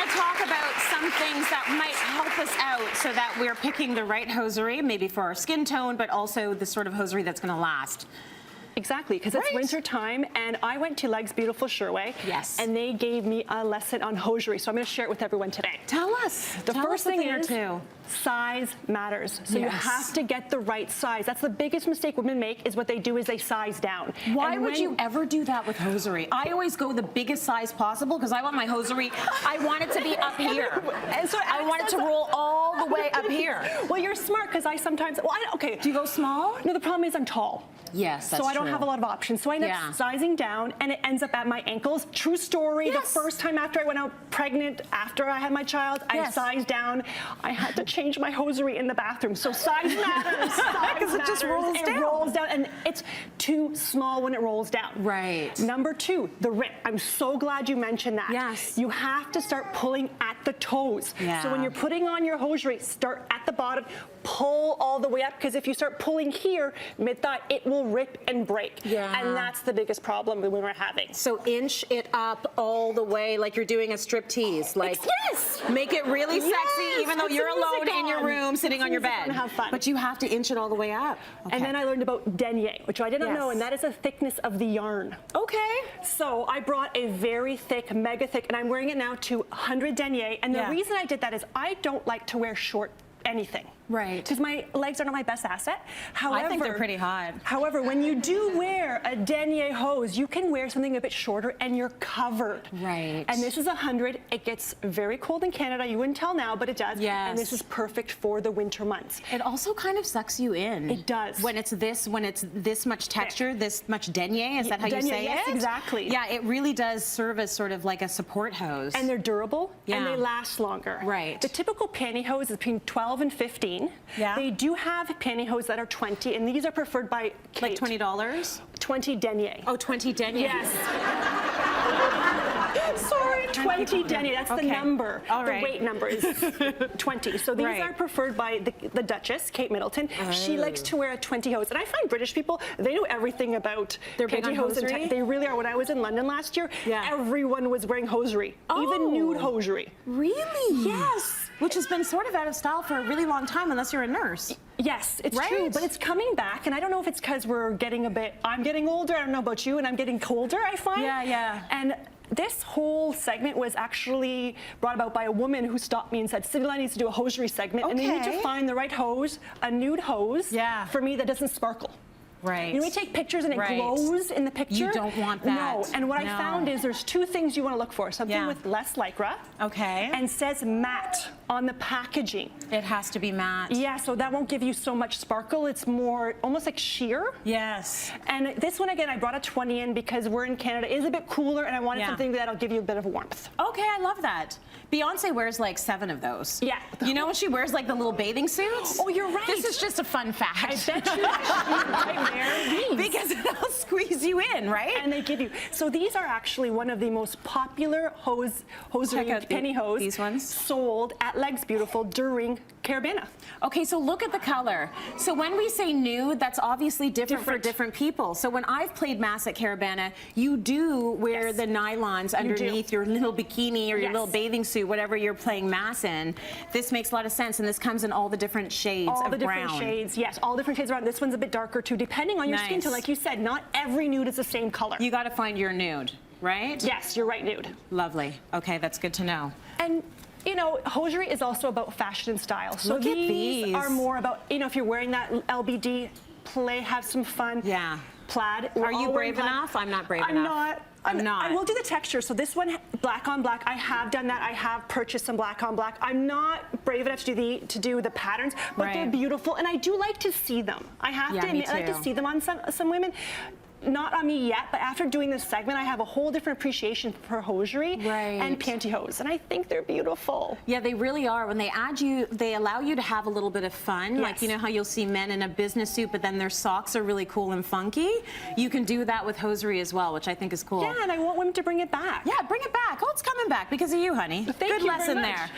to talk about some things that might help us out so that we're picking the right hosiery, maybe for our skin tone, but also the sort of hosiery that's going to last. Exactly, because it's winter time, and I went to Legs Beautiful Sherway. Yes. And they gave me a lesson on hosiery, so I'm going to share it with everyone today. Tell us. The first thing is size matters. So you have to get the right size. That's the biggest mistake women make, is what they do is they size down. Why would you ever do that with hosiery? I always go the biggest size possible because I want my hosiery, I want it to be up here. And so I want it to roll all the way up here. Well, you're smart, because I sometimes, okay. Do you go small? No, the problem is I'm tall. Yes, that's So I don't have a lot of options. So I end up sizing down, and it ends up at my ankles. True story, the first time after I went out pregnant, after I had my child, I sized down. I had to change my hosiery in the bathroom. So size matters. Because it just rolls down. It rolls down, and it's too small when it rolls down. Right. Number two, the rip. I'm so glad you mentioned that. Yes. You have to start pulling at the toes. Yeah. So when you're putting on your hosiery, start at the bottom, pull all the way up, because if you start pulling here, mid-thigh, it will rip and break. Yeah. And that's the biggest problem that we were having. So inch it up all the way like you're doing a strip tease. Like, make it really sexy, even though you're alone in your room sitting on your bed. Have fun. But you have to inch it all the way up. Okay. And then I learned about denier, which I didn't know, and that is the thickness of the yarn. Okay. So I brought a very thick, mega thick, and I'm wearing it now to 100 denier. And the reason I did that is I don't like to wear short anything. Right. Because my legs are not my best asset. However, I think they're pretty hot. However, when you do wear a denier hose, you can wear something a bit shorter and you're covered. Right. And this is 100. It gets very cold in Canada. You wouldn't tell now, but it does. Yes. And this is perfect for the winter months. It also kind of sucks you in. It does. When it's this much texture, this much denier, is that how you say it? Yes, exactly. Yeah, it really does serve as sort of like a support hose. And they're durable, and they last longer. Right. The typical pantyhose is between 12 and 15. Yeah. They do have pantyhose that are 20, and these are preferred by Kate. Like $20? 20 denier. Oh, 20 denier. Yes. Sorry, 20 denier. That's the number. All the right. weight number is 20. So these are preferred by the Duchess, Kate Middleton. She likes to wear a 20 hose. And I find British people, they know everything about pantyhose. They really are. When I was in London last year, everyone was wearing hosiery, even nude hosiery. Really? Yes. Which has been sort of out of style for a really long time, unless you're a nurse. Yes, it's true, but it's coming back, and I don't know if it's because we're getting I'm getting older, I don't know about you, and I'm getting colder, I find. Yeah, yeah. And this whole segment was actually brought about by a woman who stopped me and said, Cindy needs to do a hosiery segment, and they need to find the right hose, a nude hose, for me that doesn't sparkle. Right. You know, we take pictures and it glows in the picture. You don't want that. No, and what I found is there's two things you want to look for. Something with less lycra. Okay. And says matte on the packaging. It has to be matte. Yeah, so that won't give you so much sparkle. It's more almost like sheer. Yes. And this one, again, I brought a 20 in because we're in Canada. It is a bit cooler, and I wanted something that'll give you a bit of warmth. Okay, I love that. Beyonce wears like 7 of those. Yeah. You know when she wears like the little bathing suits? Oh, you're right. This is just a fun fact. I bet you I wear these. Because they'll squeeze you in, right? And they give you. So these are actually one of the most popular hosiery pantyhose these ones sold at Legs Beautiful during Carabana. Okay, so look at the color. So when we say nude, that's obviously different for different people. So when I've played mass at Carabana, you do wear the nylons underneath your little bikini or your little bathing suit, whatever you're playing mass in. This makes a lot of sense, and this comes in all the different shades of brown. All the different shades, yes, all different shades of brown. This one's a bit darker too, depending on your skin tone. Like you said, not every nude is the same color. You got to find your nude, right? Yes, you're right, nude. Lovely. Okay, that's good to know. And you know, hosiery is also about fashion and style. So these are more about, you know, if you're wearing that LBD, have some fun. Yeah. Plaid. Are you brave enough? I'm not brave enough. I'm not. I'm not. I will do the texture. So this one, black on black, I have done that. I have purchased some black on black. I'm not brave enough to do the patterns, but they're beautiful, and I do like to see them. I have to admit, I like to see them on some women. Not on me yet, but after doing this segment, I have a whole different appreciation for hosiery and pantyhose, and I think they're beautiful. Yeah, they really are. When they they allow you to have a little bit of fun. Like, you know how you'll see men in a business suit, but then their socks are really cool and funky? You can do that with hosiery as well, which I think is cool. Yeah, and I want women to bring it back. Yeah, bring it back. Oh, it's coming back because of you, honey. Thank you Good lesson very much. there.